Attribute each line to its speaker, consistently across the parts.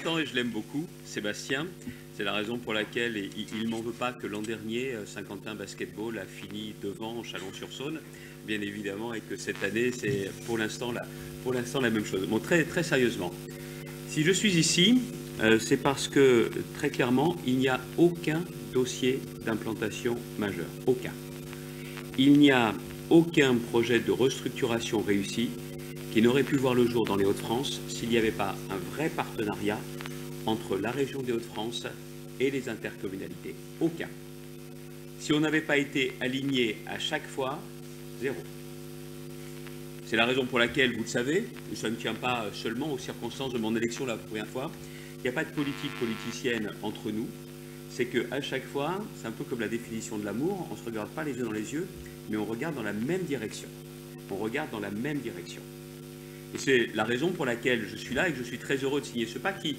Speaker 1: important et je l'aime beaucoup, Sébastien. C'est la raison pour laquelle il ne m'en veut pas que l'an dernier, Saint-Quentin Basketball a fini devant Chalon-sur-Saône, bien évidemment, et que cette année, c'est pour l'instant la même chose. Bon, très, très sérieusement, si je suis ici, c'est parce que, très clairement, il n'y a aucun dossier d'implantation majeur. Aucun. Il n'y a aucun projet de restructuration réussi qui n'aurait pu voir le jour dans les Hauts-de-France s'il n'y avait pas un vrai partenariat entre la région des Hauts-de-France et les intercommunalités. Aucun. Si on n'avait pas été aligné à chaque fois, zéro. C'est la raison pour laquelle, vous le savez, et ça ne tient pas seulement aux circonstances de mon élection la première fois, il n'y a pas de politique politicienne entre nous. C'est qu'à chaque fois, c'est un peu comme la définition de l'amour, on ne se regarde pas les yeux dans les yeux, mais on regarde dans la même direction. On regarde dans la même direction. Et c'est la raison pour laquelle je suis là et que je suis très heureux de signer ce pacte qui,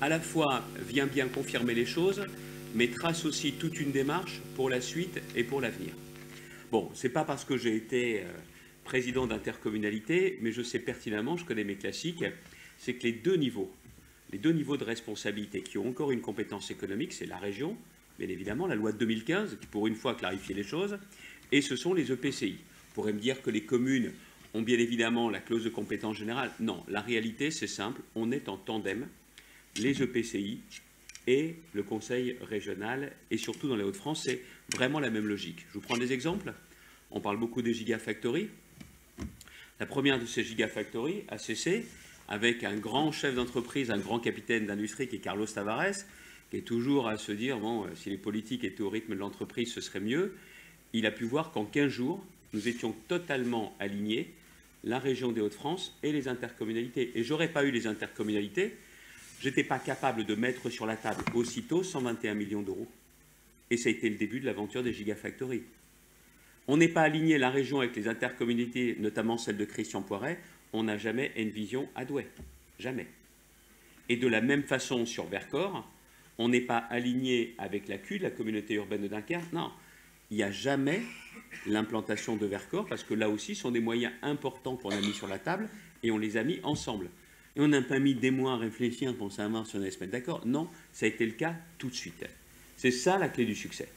Speaker 1: à la fois, vient bien confirmer les choses, mais trace aussi toute une démarche pour la suite et pour l'avenir. Bon, c'est pas parce que j'ai été président d'intercommunalité, mais je sais pertinemment, je connais mes classiques, c'est que les deux niveaux de responsabilité qui ont encore une compétence économique, c'est la région, bien évidemment, la loi de 2015, qui pour une fois clarifie les choses, et ce sont les EPCI. Vous pourrez me dire que les communes ont bien évidemment la clause de compétence générale. Non, la réalité, c'est simple, on est en tandem, les EPCI et le Conseil régional, et surtout dans les Hauts-de-France, c'est vraiment la même logique. Je vous prends des exemples. On parle beaucoup des gigafactories. La première de ces gigafactories a cessé avec un grand chef d'entreprise, un grand capitaine d'industrie qui est Carlos Tavares, qui est toujours à se dire, bon, si les politiques étaient au rythme de l'entreprise, ce serait mieux. Il a pu voir qu'en 15 jours, nous étions totalement alignés, la région des Hauts-de-France et les intercommunalités. Et j'aurais pas eu les intercommunalités, j'étais pas capable de mettre sur la table aussitôt 121 millions d'euros. Et ça a été le début de l'aventure des gigafactories. On n'est pas aligné la région avec les intercommunalités, notamment celle de Christian Poiret, on n'a jamais Envision à Douai. Jamais. Et de la même façon sur Vercors, on n'est pas aligné avec la CUD, la communauté urbaine de Dunkerque. Non, il n'y a jamais l'implantation de Vercors, parce que là aussi, ce sont des moyens importants qu'on a mis sur la table, et on les a mis ensemble. Et on n'a pas mis des mois à réfléchir pour savoir si on allait se mettre d'accord. Non, ça a été le cas tout de suite. C'est ça la clé du succès.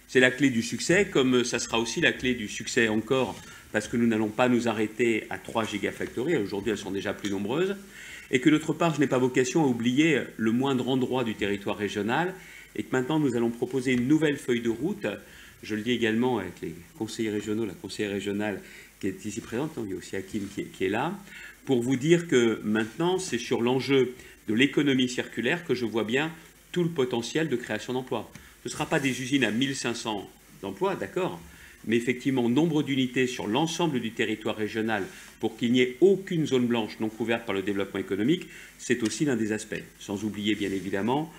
Speaker 1: C'est la clé du succès, comme ça sera aussi la clé du succès encore, parce que nous n'allons pas nous arrêter à 3 gigafactories, aujourd'hui elles sont déjà plus nombreuses, et que d'autre part, je n'ai pas vocation à oublier le moindre endroit du territoire régional, et que maintenant nous allons proposer une nouvelle feuille de route. Je le dis également avec les conseillers régionaux, la conseillère régionale qui est ici présente, il y a aussi Hakim qui est là, pour vous dire que maintenant, c'est sur l'enjeu de l'économie circulaire que je vois bien tout le potentiel de création d'emplois. Ce ne sera pas des usines à 1500 emplois, d'accord, mais effectivement, nombre d'unités sur l'ensemble du territoire régional pour qu'il n'y ait aucune zone blanche non couverte par le développement économique, c'est aussi l'un des aspects. Sans oublier, bien évidemment,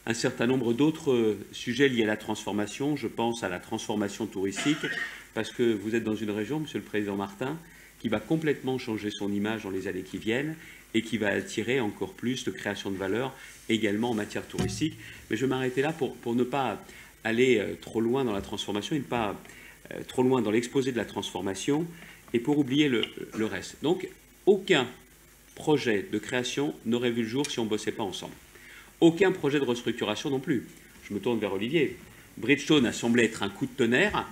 Speaker 1: un certain nombre d'autres sujets liés à la transformation. Je pense à la transformation touristique, parce que vous êtes dans une région, Monsieur le Président Martin, qui va complètement changer son image dans les années qui viennent et qui va attirer encore plus de création de valeur également en matière touristique. Mais je vais m'arrêter là pour ne pas aller trop loin dans la transformation et ne pas trop loin dans l'exposé de la transformation et pour oublier le reste. Donc, aucun projet de création n'aurait vu le jour si on ne bossait pas ensemble. Aucun projet de restructuration non plus. Je me tourne vers Olivier. Bridgestone a semblé être un coup de tonnerre.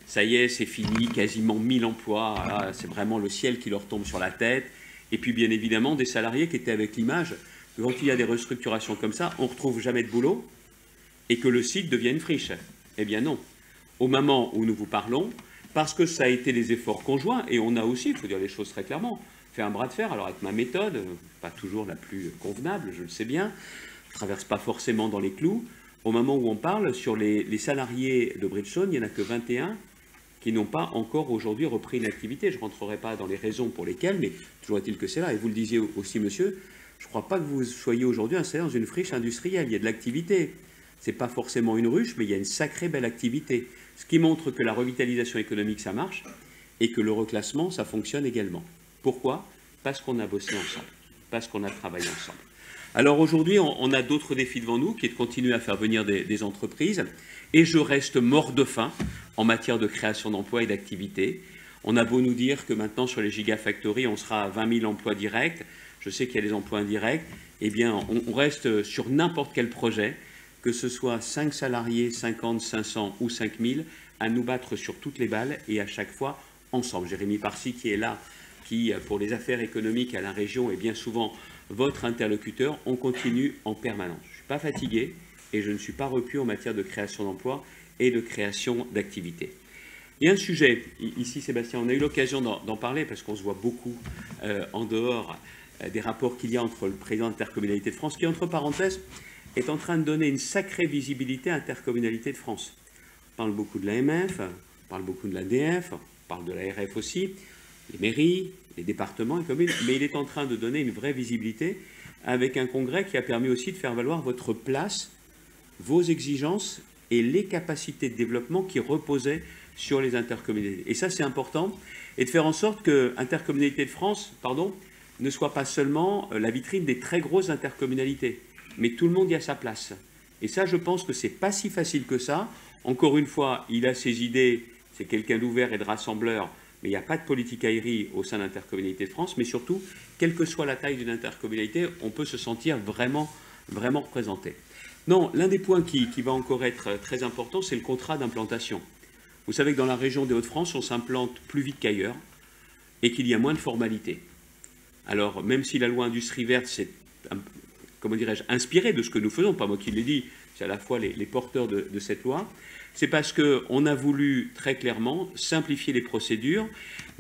Speaker 1: Ça y est, c'est fini, quasiment 1000 emplois. C'est vraiment le ciel qui leur tombe sur la tête. Et puis, bien évidemment, des salariés qui étaient avec l'image que quand il y a des restructurations comme ça, on ne retrouve jamais de boulot et que le site devient une friche. Eh bien non. Au moment où nous vous parlons, parce que ça a été des efforts conjoints, et on a aussi, il faut dire les choses très clairement, fait un bras de fer, alors avec ma méthode, pas toujours la plus convenable, je le sais bien, je ne traverse pas forcément dans les clous. Au moment où on parle, sur les salariés de Bridgestone, il n'y en a que 21 qui n'ont pas encore aujourd'hui repris une activité. Je ne rentrerai pas dans les raisons pour lesquelles, mais toujours est-il que c'est là. Et vous le disiez aussi, monsieur, je ne crois pas que vous soyez aujourd'hui installé dans une friche industrielle. Il y a de l'activité. Ce n'est pas forcément une ruche, mais il y a une sacrée belle activité. Ce qui montre que la revitalisation économique, ça marche, et que le reclassement, ça fonctionne également. Pourquoi? Parce qu'on a bossé ensemble, parce qu'on a travaillé ensemble. Alors aujourd'hui, on a d'autres défis devant nous, qui est de continuer à faire venir des entreprises, et je reste mort de faim en matière de création d'emplois et d'activité. On a beau nous dire que maintenant, sur les gigafactories, on sera à 20 000 emplois directs. je sais qu'il y a les emplois indirects, eh bien, on reste sur n'importe quel projet, que ce soit 5 salariés, 50, 500 ou 5000, à nous battre sur toutes les balles et à chaque fois ensemble. Jérémy Parcy qui est là, qui pour les affaires économiques à la région est bien souvent votre interlocuteur, on continue en permanence. Je ne suis pas fatigué et je ne suis pas repu en matière de création d'emplois et de création d'activités. Il y a un sujet, ici Sébastien, on a eu l'occasion d'en parler parce qu'on se voit beaucoup en dehors des rapports qu'il y a entre le président de l'Intercommunalité de France, qui entre parenthèses est en train de donner une sacrée visibilité à l'Intercommunalité de France. On parle beaucoup de l'AMF, on parle beaucoup de l'ADF, on parle de l'ARF aussi, les mairies, les départements, les communes, mais il est en train de donner une vraie visibilité avec un congrès qui a permis aussi de faire valoir votre place, vos exigences et les capacités de développement qui reposaient sur les intercommunalités. Et ça, c'est important, et de faire en sorte que l'Intercommunalité de France, ne soit pas seulement la vitrine des très grosses intercommunalités, mais tout le monde y a sa place. Et ça, je pense que c'est pas si facile que ça. Encore une fois, il a ses idées, c'est quelqu'un d'ouvert et de rassembleur, mais il n'y a pas de politicaillerie au sein de l'Intercommunalité de France, mais surtout, quelle que soit la taille d'une intercommunalité, on peut se sentir vraiment représenté. Non, l'un des points qui va encore être très important, c'est le contrat d'implantation. Vous savez que dans la région des Hauts-de-France, on s'implante plus vite qu'ailleurs et qu'il y a moins de formalités. Alors, même si la loi Industrie verte s'est, comment dirais-je, inspirée de ce que nous faisons, pas moi qui l'ai dit, c'est à la fois les porteurs de cette loi, c'est parce qu'on a voulu très clairement simplifier les procédures,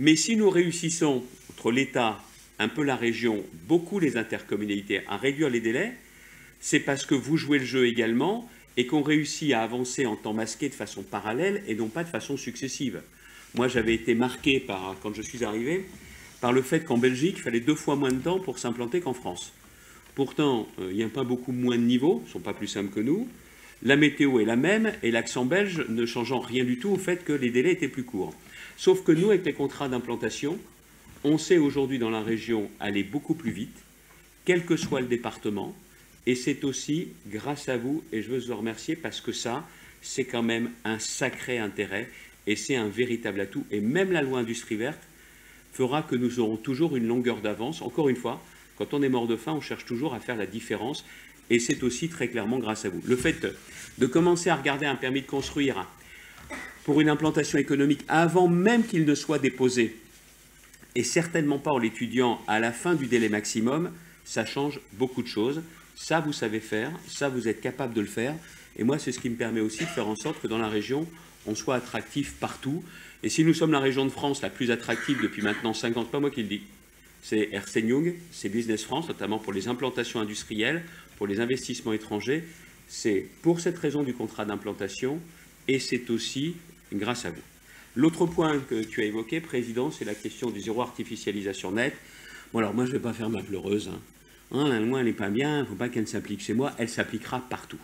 Speaker 1: mais si nous réussissons, entre l'État, un peu la région, beaucoup les intercommunalités, à réduire les délais, c'est parce que vous jouez le jeu également et qu'on réussit à avancer en temps masqué de façon parallèle et non pas de façon successive. Moi, j'avais été marqué, quand je suis arrivé, par le fait qu'en Belgique, il fallait 2 fois moins de temps pour s'implanter qu'en France. Pourtant, il n'y a pas beaucoup moins de niveaux, ils ne sont pas plus simples que nous. La météo est la même et l'accent belge ne changeant rien du tout au fait que les délais étaient plus courts. Sauf que nous, avec les contrats d'implantation, on sait aujourd'hui dans la région aller beaucoup plus vite, quel que soit le département, et c'est aussi grâce à vous, et je veux vous remercier parce que ça, c'est quand même un sacré intérêt et c'est un véritable atout. Et même la loi Industrie verte fera que nous aurons toujours une longueur d'avance. Encore une fois, quand on est mort de faim, on cherche toujours à faire la différence et c'est aussi très clairement grâce à vous. Le fait de commencer à regarder un permis de construire pour une implantation économique avant même qu'il ne soit déposé et certainement pas en l'étudiant à la fin du délai maximum, ça change beaucoup de choses. Ça, vous savez faire, ça, vous êtes capable de le faire. Et moi, c'est ce qui me permet aussi de faire en sorte que dans la région, on soit attractif partout. Et si nous sommes la région de France la plus attractive depuis maintenant 50 ans, pas moi qui le dis, c'est Ernst & Young, c'est Business France, notamment pour les implantations industrielles, pour les investissements étrangers. C'est pour cette raison du contrat d'implantation et c'est aussi grâce à vous. L'autre point que tu as évoqué, Président, c'est la question du zéro artificialisation nette. Bon, alors moi, je ne vais pas faire ma pleureuse. La loi, elle n'est pas bien, il ne faut pas qu'elle s'applique chez moi. Elle s'appliquera partout.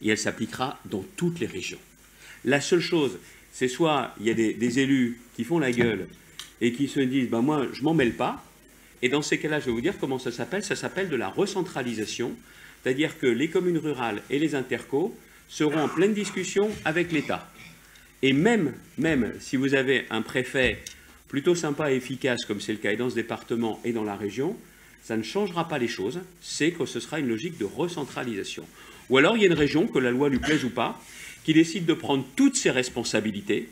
Speaker 1: Et elle s'appliquera dans toutes les régions. La seule chose, c'est soit il y a des élus qui font la gueule et qui se disent ben moi, je ne m'en mêle pas. Et dans ces cas-là, je vais vous dire comment ça s'appelle. Ça s'appelle de la recentralisation. C'est-à-dire que les communes rurales et les intercos seront en pleine discussion avec l'État. Et même si vous avez un préfet plutôt sympa et efficace, comme c'est le cas dans ce département et dans la région, ça ne changera pas les choses, c'est que ce sera une logique de recentralisation. Ou alors il y a une région, que la loi lui plaise ou pas, qui décide de prendre toutes ses responsabilités,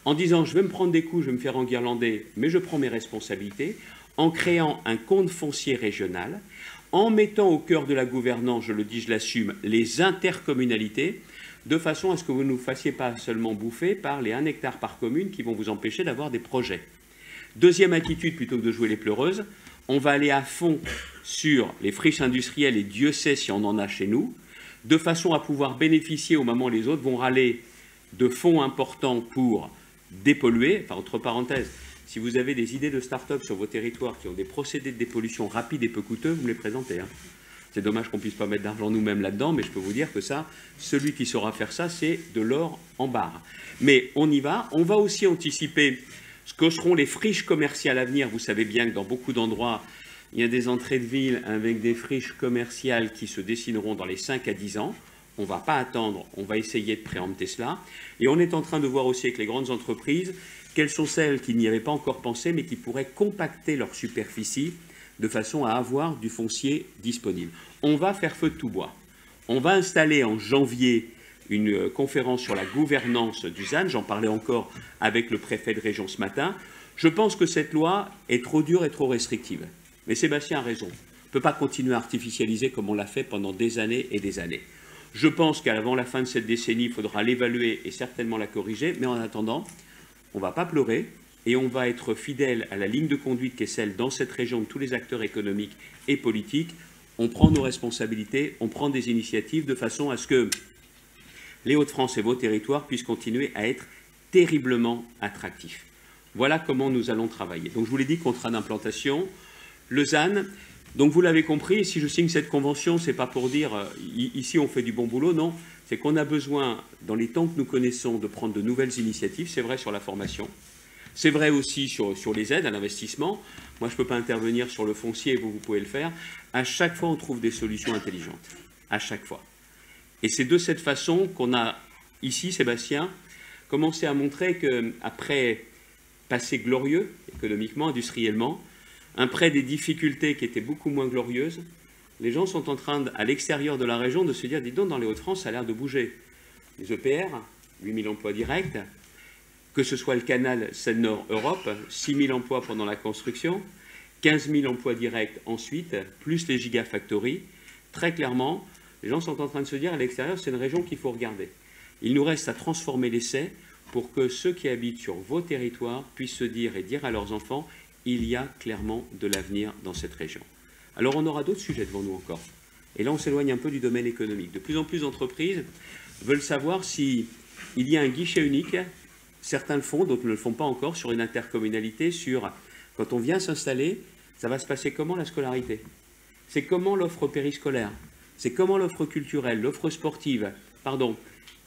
Speaker 1: en disant je vais me prendre des coups, je vais me faire enguirlander, mais je prends mes responsabilités, en créant un compte foncier régional, en mettant au cœur de la gouvernance, je le dis, je l'assume, les intercommunalités, de façon à ce que vous ne vous fassiez pas seulement bouffer par les 1 hectare par commune qui vont vous empêcher d'avoir des projets. Deuxième attitude, plutôt que de jouer les pleureuses, on va aller à fond sur les friches industrielles, et Dieu sait si on en a chez nous, de façon à pouvoir bénéficier au moment où les autres vont râler de fonds importants pour dépolluer. Enfin, entre parenthèses, si vous avez des idées de start-up sur vos territoires qui ont des procédés de dépollution rapides et peu coûteux, vous me les présentez. C'est dommage qu'on ne puisse pas mettre d'argent nous-mêmes là-dedans, mais je peux vous dire que ça, celui qui saura faire ça, c'est de l'or en barre. Mais on y va. On va aussi anticiper ce que seront les friches commerciales à venir. Vous savez bien que dans beaucoup d'endroits, il y a des entrées de ville avec des friches commerciales qui se dessineront dans les 5 à 10 ans. On ne va pas attendre, on va essayer de préempter cela. Et on est en train de voir aussi avec les grandes entreprises quelles sont celles qui n'y avaient pas encore pensé, mais qui pourraient compacter leur superficie de façon à avoir du foncier disponible. On va faire feu de tout bois. On va installer en janvier une conférence sur la gouvernance du ZAN. J'en parlais encore avec le préfet de région ce matin. Je pense que cette loi est trop dure et trop restrictive. Mais Sébastien a raison. On ne peut pas continuer à artificialiser comme on l'a fait pendant des années et des années. Je pense qu'avant la fin de cette décennie, il faudra l'évaluer et certainement la corriger. Mais en attendant, on ne va pas pleurer et on va être fidèle à la ligne de conduite qui est celle dans cette région de tous les acteurs économiques et politiques. On prend nos responsabilités, on prend des initiatives de façon à ce que les Hauts-de-France et vos territoires puissent continuer à être terriblement attractifs. Voilà comment nous allons travailler. Donc je vous l'ai dit, contrat d'implantation, le ZAN. Donc vous l'avez compris, si je signe cette convention, ce n'est pas pour dire ici on fait du bon boulot, non. C'est qu'on a besoin, dans les temps que nous connaissons, de prendre de nouvelles initiatives. C'est vrai sur la formation. C'est vrai aussi sur les aides à l'investissement. Moi, je ne peux pas intervenir sur le foncier, vous pouvez le faire. À chaque fois, on trouve des solutions intelligentes. À chaque fois. Et c'est de cette façon qu'on a, ici, Sébastien, commencé à montrer qu'après passé glorieux, économiquement, industriellement, après des difficultés qui étaient beaucoup moins glorieuses, les gens sont en train, à l'extérieur de la région, de se dire, dis donc, dans les Hauts-de-France, ça a l'air de bouger. Les EPR, 8 000 emplois directs, que ce soit le canal Seine-Nord-Europe, 6 000 emplois pendant la construction, 15 000 emplois directs ensuite, plus les gigafactories. Très clairement, les gens sont en train de se dire, à l'extérieur, c'est une région qu'il faut regarder. Il nous reste à transformer l'essai pour que ceux qui habitent sur vos territoires puissent se dire et dire à leurs enfants, il y a clairement de l'avenir dans cette région. Alors on aura d'autres sujets devant nous encore. Et là, on s'éloigne un peu du domaine économique. De plus en plus d'entreprises veulent savoir s'il y a un guichet unique. Certains le font, d'autres ne le font pas encore, sur une intercommunalité, sur quand on vient s'installer, ça va se passer comment la scolarité? C'est comment l'offre périscolaire? C'est comment l'offre culturelle, l'offre sportive? Pardon.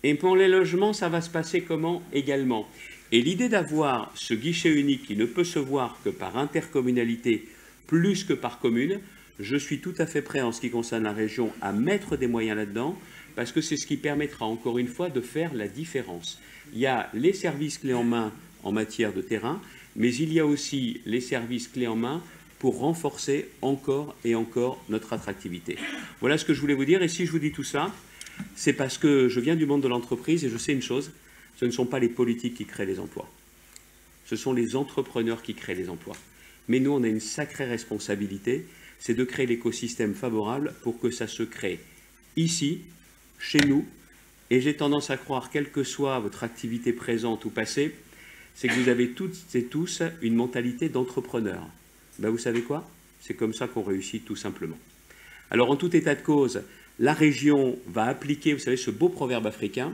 Speaker 1: Et pour les logements, ça va se passer comment également? Et l'idée d'avoir ce guichet unique qui ne peut se voir que par intercommunalité plus que par commune, je suis tout à fait prêt en ce qui concerne la région à mettre des moyens là-dedans, parce que c'est ce qui permettra encore une fois de faire la différence. Il y a les services clés en main en matière de terrain, mais il y a aussi les services clés en main pour renforcer encore et encore notre attractivité. Voilà ce que je voulais vous dire. Et si je vous dis tout ça, c'est parce que je viens du monde de l'entreprise et je sais une chose, ce ne sont pas les politiques qui créent les emplois. Ce sont les entrepreneurs qui créent les emplois. Mais nous, on a une sacrée responsabilité, c'est de créer l'écosystème favorable pour que ça se crée ici, chez nous. Et j'ai tendance à croire, quelle que soit votre activité présente ou passée, c'est que vous avez toutes et tous une mentalité d'entrepreneur. Ben vous savez quoi? C'est comme ça qu'on réussit tout simplement. Alors en tout état de cause, la région va appliquer, vous savez, ce beau proverbe africain.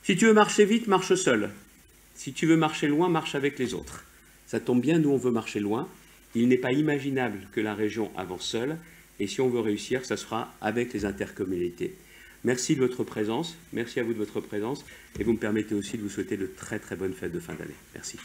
Speaker 1: Si tu veux marcher vite, marche seul. Si tu veux marcher loin, marche avec les autres. Ça tombe bien, nous on veut marcher loin. Il n'est pas imaginable que la région avance seule. Et si on veut réussir, ça se fera avec les intercommunalités. Merci de votre présence, merci à vous de votre présence. Et vous me permettez aussi de vous souhaiter de très très bonnes fêtes de fin d'année. Merci.